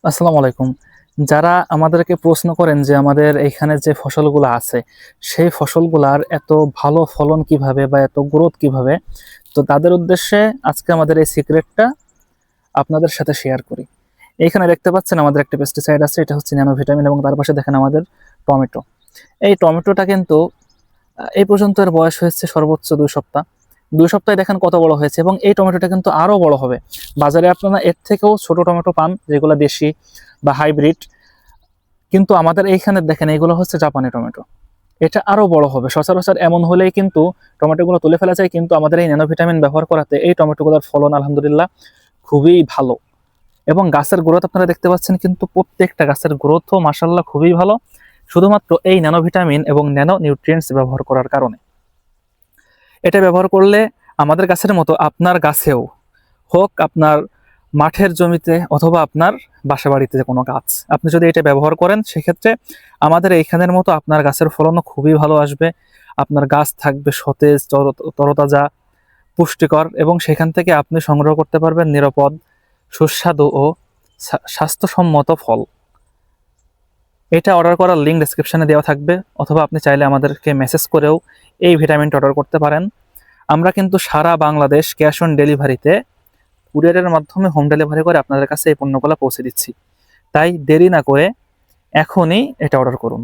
আসসালামু আলাইকুম। যারা আমাদেরকে প্রশ্ন করেন যে আমাদের এইখানে যে ফসলগুলো আছে, সেই ফসলগুলার এত ভালো ফলন কিভাবে বা এত গ্রোথ কিভাবে? তো তাদের উদ্দেশ্যে আজকে আমাদের এই সিক্রেটটা আপনাদের সাথে শেয়ার করি। এইখানে দেখতে পাচ্ছেন আমাদের একটা পেস্টিসাইড আছে, এটা হচ্ছে ন্যানো ভিটামিন এবং তার পাশে দেখেন আমাদের টমেটো। এই টমেটোটা কিন্তু এই পর্যন্ত এর বয়স হয়েছে সর্বোচ্চ ২ সপ্তাহ। ২ সপ্তাহে দেখেন কত বড় হয়েছে এবং এই টমেটোটা কিন্তু আরো বড় হবে। বাজারে আপনারা এর থেকেও ছোট টমেটো পান যেগুলা দেশি বা হাইব্রিড। কিন্তু আমাদের এইখানে দেখেন এগুলো হচ্ছে জাপানি টমেটো। এটা আরো বড় হবে। সচরাচর এমন হলেই কিন্তু টমেটোগুলো তুলে ফেলা যায়, কিন্তু আমাদের এই ন্যানো ভিটামিন ব্যবহার করাতে এই টমেটোগুলোর ফলন আলহামদুলিল্লাহ খুবই ভালো। এবং গাছের গ্রোথ আপনারা দেখতে পাচ্ছেন, কিন্তু প্রত্যেকটা গাছের গ্রোথও মাশাআল্লাহ খুবই ভালো, শুধুমাত্র এই ন্যানো ভিটামিন এবং ন্যানো নিউট্রিয়েন্টস ব্যবহার করার কারণে। এটা ব্যবহার করলে আমাদের গাছের মতো আপনার গাছেও, হোক আপনার মাঠের জমিতে অথবা আপনার বাসাবাড়িতে কোনো গাছ, আপনি যদি এটা ব্যবহার করেন সেক্ষেত্রে আমাদের এইখানের মতো আপনার গাছের ফলনও খুবই ভালো আসবে। আপনার গাছ থাকবে সতেজ, তরতাজা, পুষ্টিকর এবং সেখান থেকে আপনি সংগ্রহ করতে পারবেন নিরাপদ, সুস্বাদু ও স্বাস্থ্যসম্মত ফল। এটা অর্ডার করার লিঙ্ক ডেসক্রিপশনে দেওয়া থাকবে, অথবা আপনি চাইলে আমাদেরকে মেসেজ করেও এই ভিটামিনটা অর্ডার করতে পারেন। আমরা কিন্তু সারা বাংলাদেশ ক্যাশ অন ডেলিভারিতে কুরিয়ারের মাধ্যমে হোম ডেলিভারি করে আপনাদের কাছে এই পণ্যগুলো পৌঁছে দিচ্ছি। তাই দেরি না করে এখনই এটা অর্ডার করুন।